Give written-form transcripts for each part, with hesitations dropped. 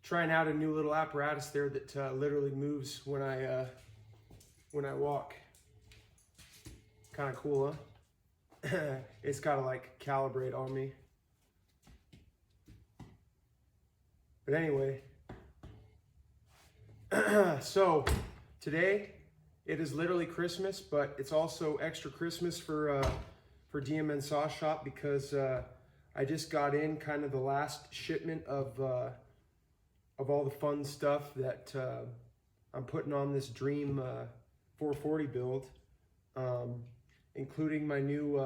trying out a new little apparatus there that literally moves when I walk. Kind of cool, huh? It's got to like calibrate on me. But anyway, so today it is literally Christmas, but it's also extra Christmas for DMN Saw Shop because I just got in kind of the last shipment of all the fun stuff that I'm putting on this Dream 440 build, including my new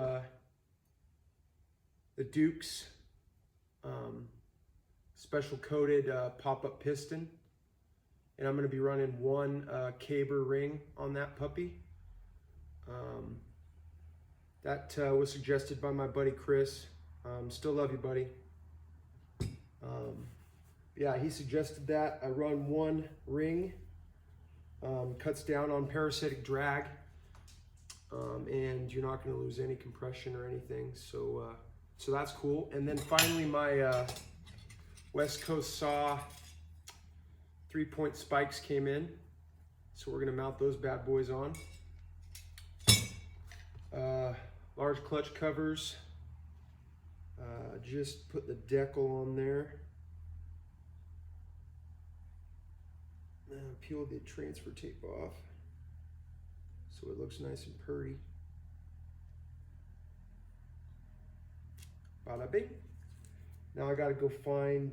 the Duke's special coated pop-up piston, and I'm going to be running one caber ring on that puppy. That was suggested by my buddy Chris. Still love you, buddy. Yeah, he suggested that I run one ring, cuts down on parasitic drag, and you're not going to lose any compression or anything. So that's cool. And then finally, my West Coast Saw 3-point spikes came in, so we're going to mount those bad boys on. Large clutch covers. Just put the decal on there. Peel the transfer tape off so it looks nice and purty. Bada bing. Now I gotta go find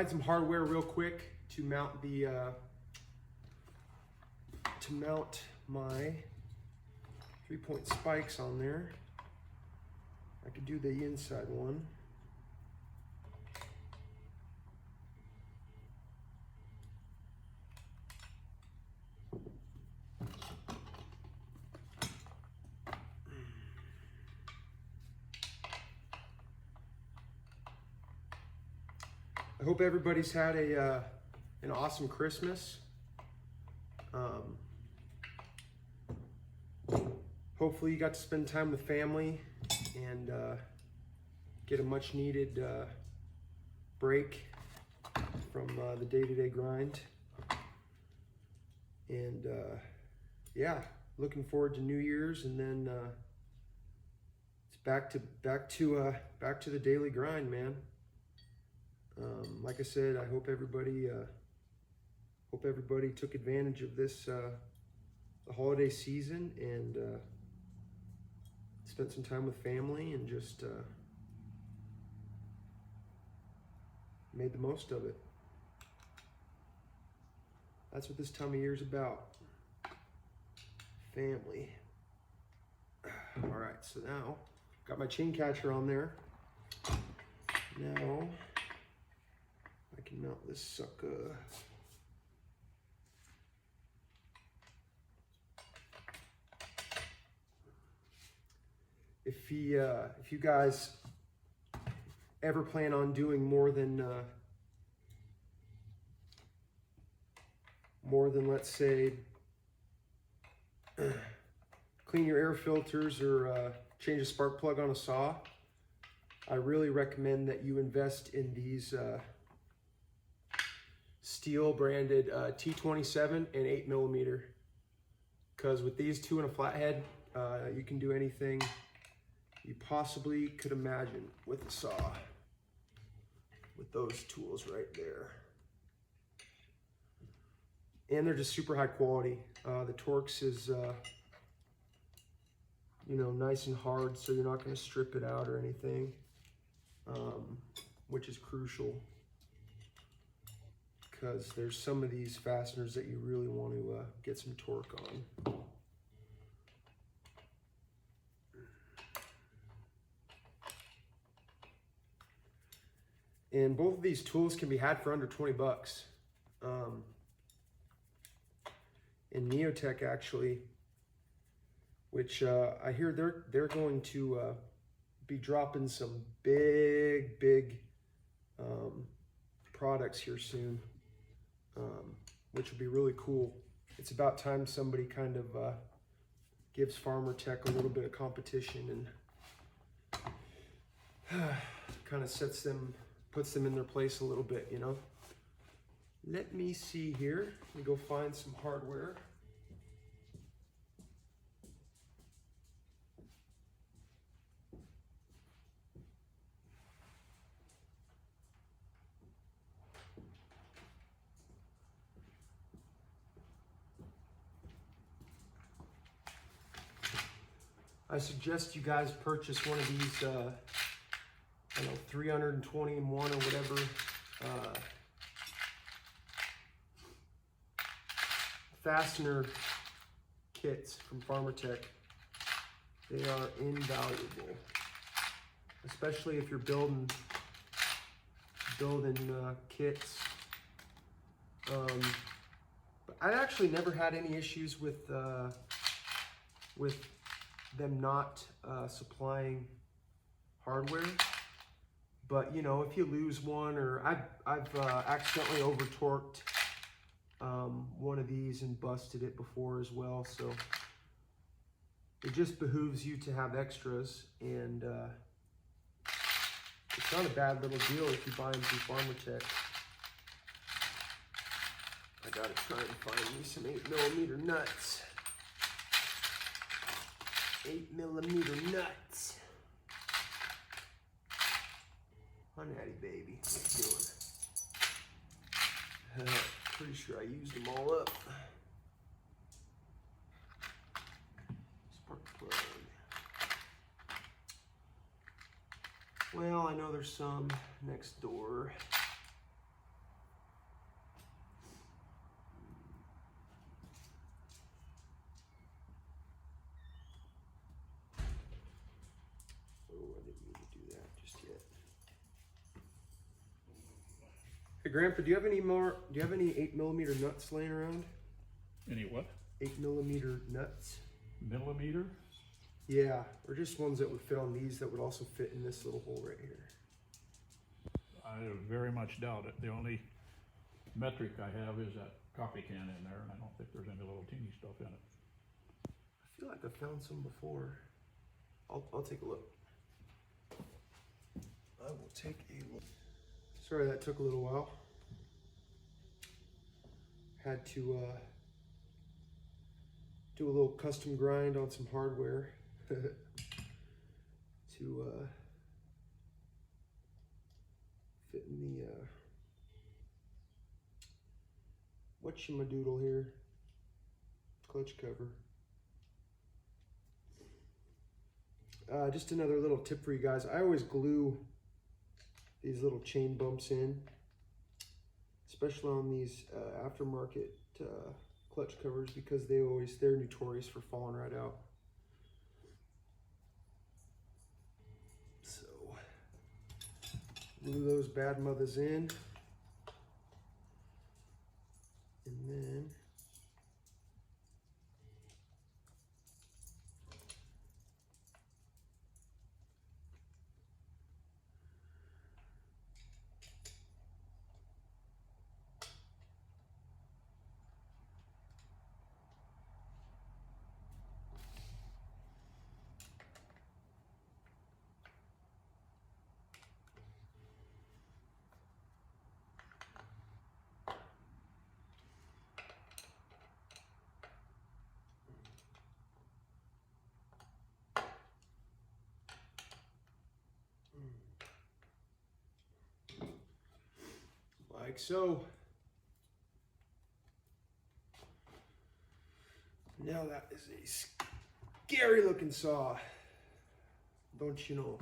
some hardware real quick to mount the my 3-point spikes on there. I could do the inside one. I hope everybody's had an awesome Christmas. Hopefully you got to spend time with family and get a much needed break from the day-to-day grind. And yeah, looking forward to New Year's, and then it's back to the daily grind, man. Like I said, I hope everybody took advantage of this the holiday season and spent some time with family and just made the most of it. That's what this time of year is about. Family. All right, so now got my chain catcher on there. Now I can mount this sucker. If you guys ever plan on doing more than let's say clean your air filters or change a spark plug on a saw, I really recommend that you invest in these steel branded T27 and 8mm, because with these two and a flathead, you can do anything you possibly could imagine with a saw with those tools right there. And they're just super high quality. The Torx is you know, nice and hard, so you're not going to strip it out or anything, which is crucial, because there's some of these fasteners that you really want to get some torque on. And both of these tools can be had for under 20 bucks. In Neotech, actually, which I hear they're going to be dropping some big products here soon, which will be really cool. It's about time somebody kind of gives Farmer Tech a little bit of competition and kind of sets them puts them in their place a little bit, you know. Let me see here. Let me go find some hardware. I suggest you guys purchase one of these, I don't know, 320 in one or whatever. Fastener kits from Farmer Tech. They are invaluable, especially if you're building kits. But I actually never had any issues with them not supplying hardware. But you know, if you lose one, or I've accidentally over torqued one of these and busted it before as well, so it just behooves you to have extras, and it's not a bad little deal if you buy them through Farmer Tech. I gotta try and find me some 8mm nuts. 8mm nuts. Natty baby, what you doing? Pretty sure I used them all up. Spark plug. Well, I know there's some next door. Hey Grandpa, do you have any 8mm nuts laying around? Any what? 8mm nuts. Millimeter? Yeah, or just ones that would fit on these that would also fit in this little hole right here. I very much doubt it. The only metric I have is that coffee can in there, and I don't think there's any little teeny stuff in it. I feel like I found some before. I'll take a look. I will take a look. Sorry that took a little while. Had to do a little custom grind on some hardware to fit in the whatchamadoodle here, clutch cover. Just another little tip for you guys. I always glue these little chain bumps in, especially on these aftermarket clutch covers, because they're notorious for falling right out. So glue those bad mothers in, and then like so. Now that is a scary looking saw, don't you know?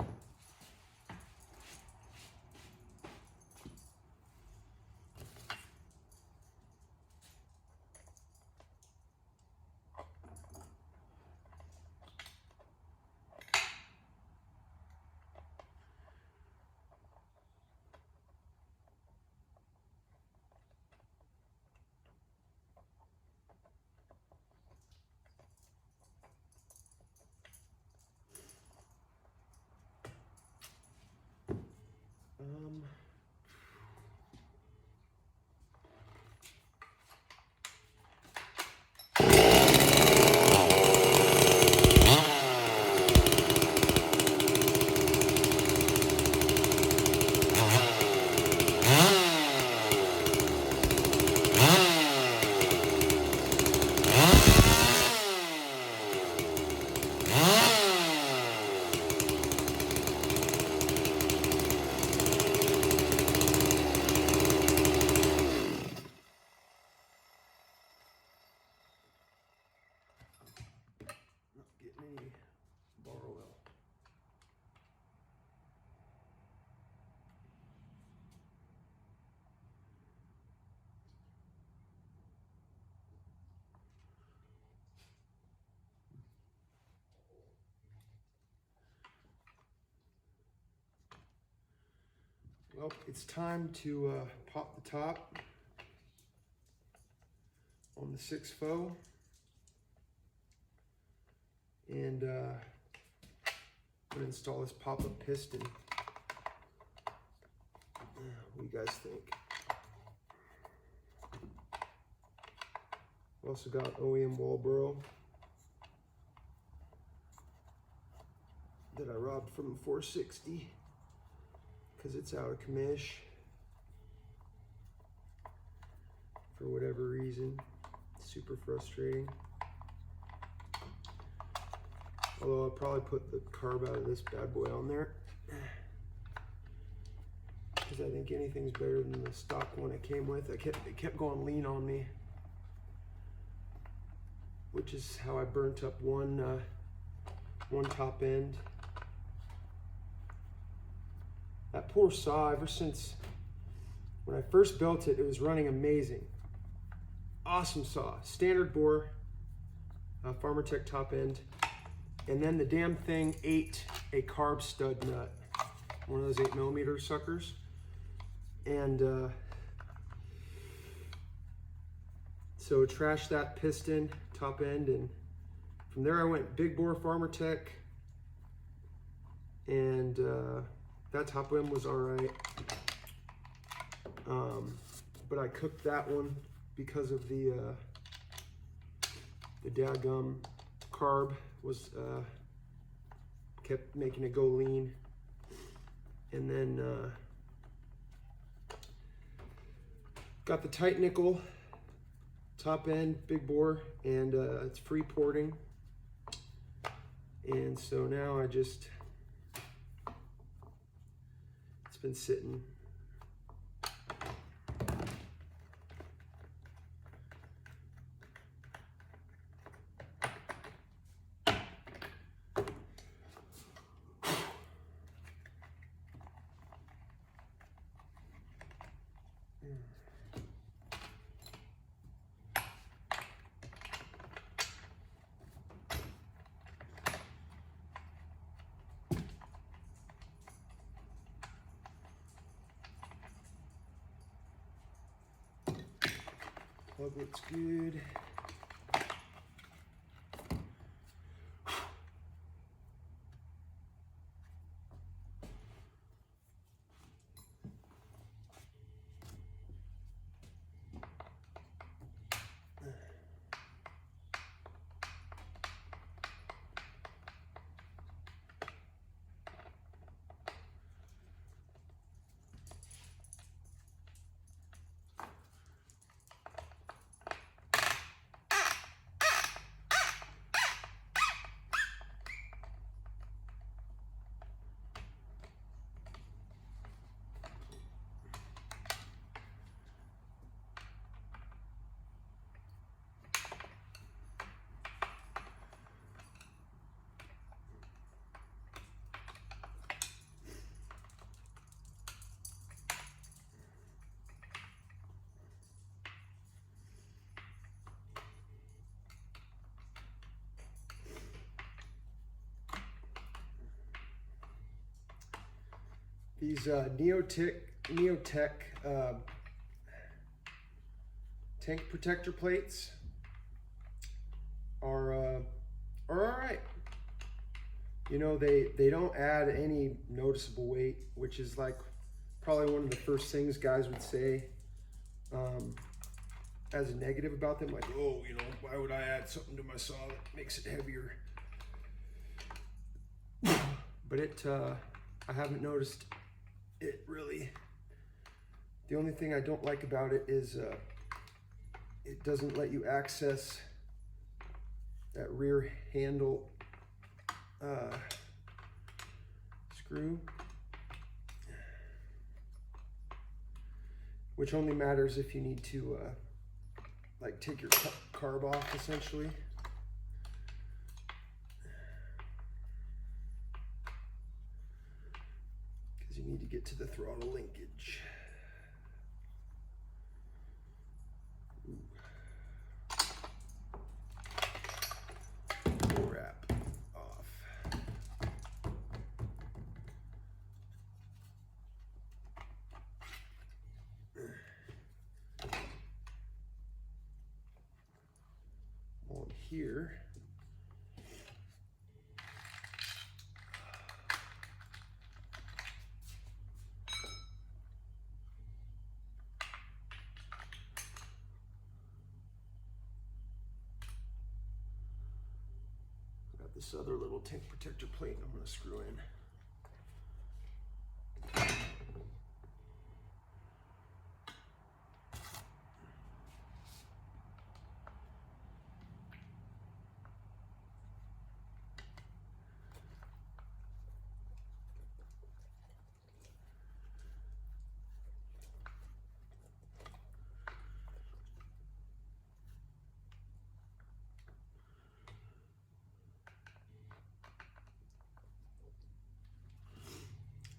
Well, it's time to pop the top on the 6.0 and I'm gonna install this pop-up piston. What do you guys think? Also got OEM Walboro that I robbed from 460 because it's out of commish for whatever reason. Super frustrating. Although I'll probably put the carb out of this bad boy on there because I think anything's better than the stock one it came with. It kept going lean on me, which is how I burnt up one top end. That poor saw, ever since when I first built it, it was running amazing. Awesome saw, standard bore, Farmer Tech top end. And then the damn thing ate a carb stud nut, one of those 8mm suckers. And so trashed that piston, top end, and from there I went big bore Farmer Tech, and that top end was all right. But I cooked that one because of the daggum carb was kept making it go lean. And then got the tight nickel top end, big bore, and it's free porting. And so now it's been sitting. Plug looks good. These Neotech tank protector plates are all right. You know, they don't add any noticeable weight, which is like probably one of the first things guys would say as a negative about them. Like, oh, you know, why would I add something to my saw that makes it heavier? But I haven't noticed it really. The only thing I don't like about it is it doesn't let you access that rear handle screw, which only matters if you need to like take your carb off, essentially. Because you need to get to the throttle linkage. Wrap off. here. Got this other little tank protector plate I'm going to screw in.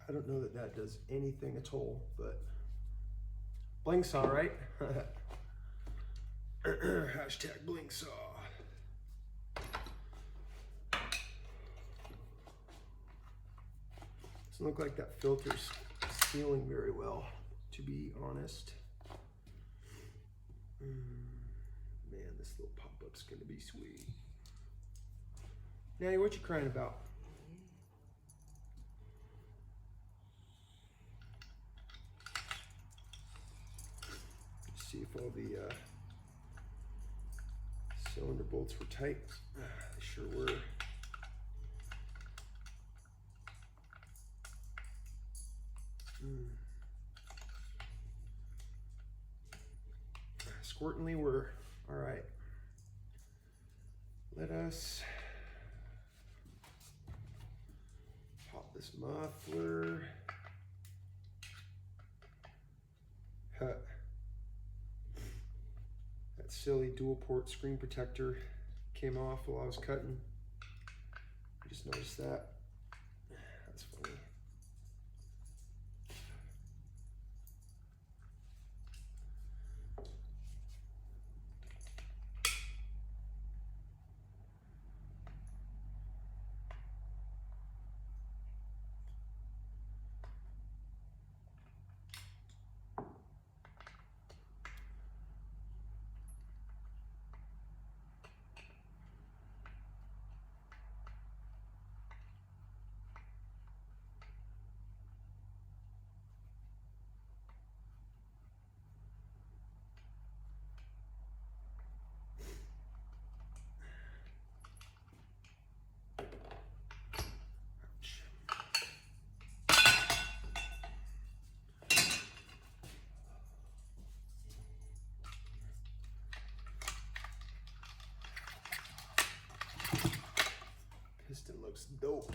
I don't know that that does anything at all, but blinks all right. Hashtag blink saw. Doesn't look like that filter's sealing very well, to be honest. Man, this little pop-up's gonna be sweet. Nanny, what you crying about? See if all the cylinder bolts were tight. They sure were. Squirtingly, we're all right. Let us pop this muffler. That silly dual port screen protector came off while I was cutting. I just noticed that. That's funny. Piston looks dope.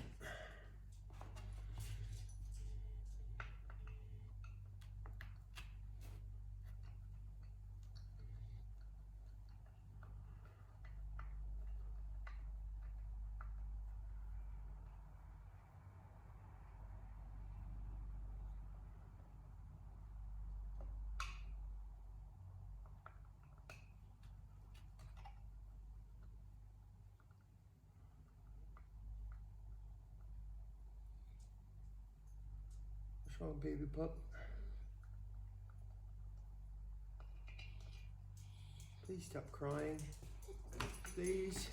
What's wrong, baby pup? Please stop crying. Please.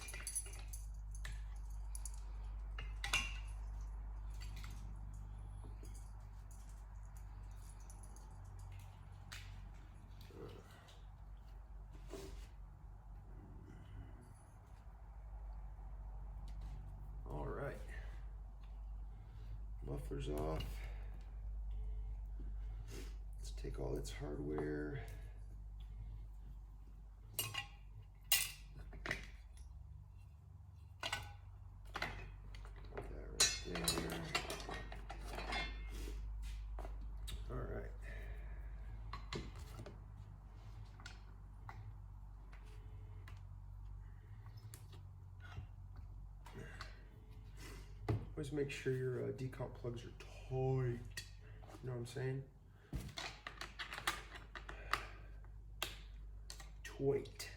All right. Muffler's off. Let's take all its hardware. Always make sure your decomp plugs are tight. You know what I'm saying? Tight.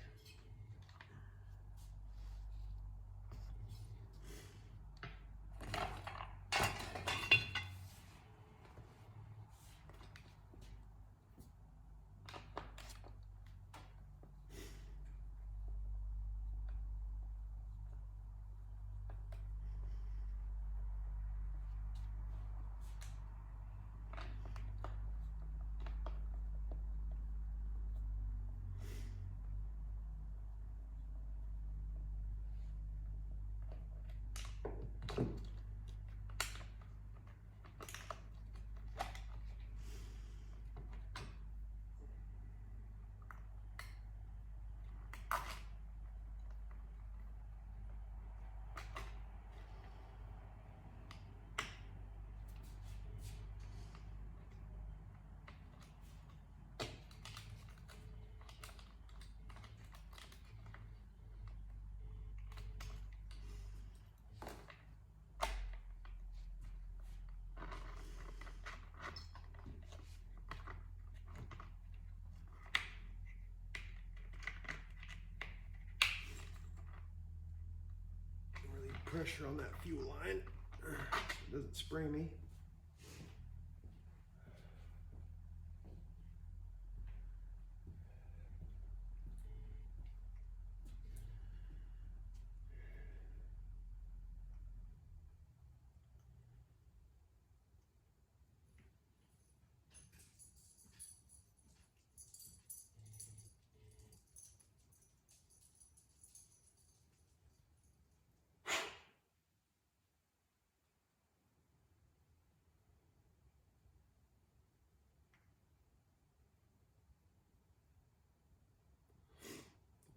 pressure on that fuel line so it doesn't spray me.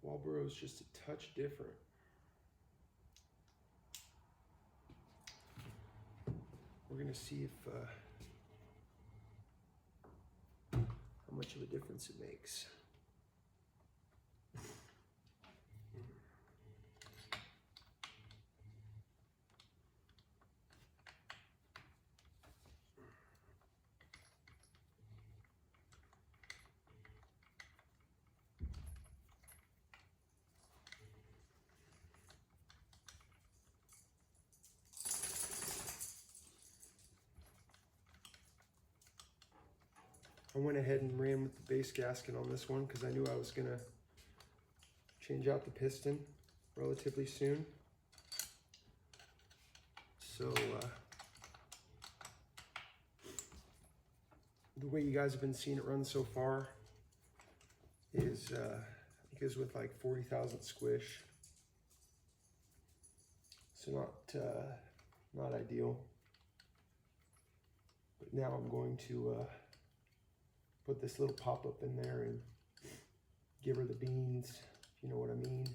Walboro is just a touch different. We're gonna see if how much of a difference it makes. I went ahead and ran with the base gasket on this one because I knew I was gonna change out the piston relatively soon. So the way you guys have been seeing it run so far is it goes with like 40,000 squish. So not ideal. But now I'm going to put this little pop-up in there and give her the beans, if you know what I mean.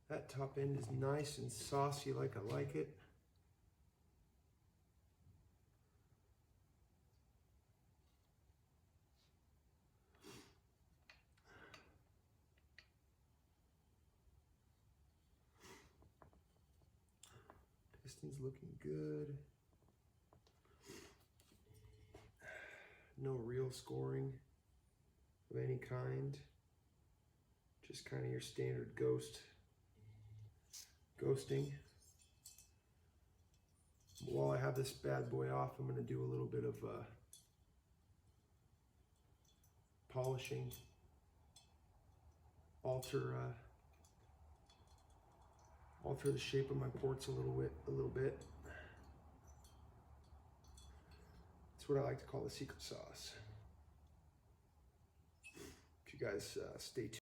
That top end is nice and saucy like I like it. Piston's looking good. No real scoring of any kind. Just kind of your standard ghosting. While I have this bad boy off, I'm going to do a little bit of polishing, alter the shape of my ports a little bit. It's what I like to call the secret sauce. If you guys stay tuned.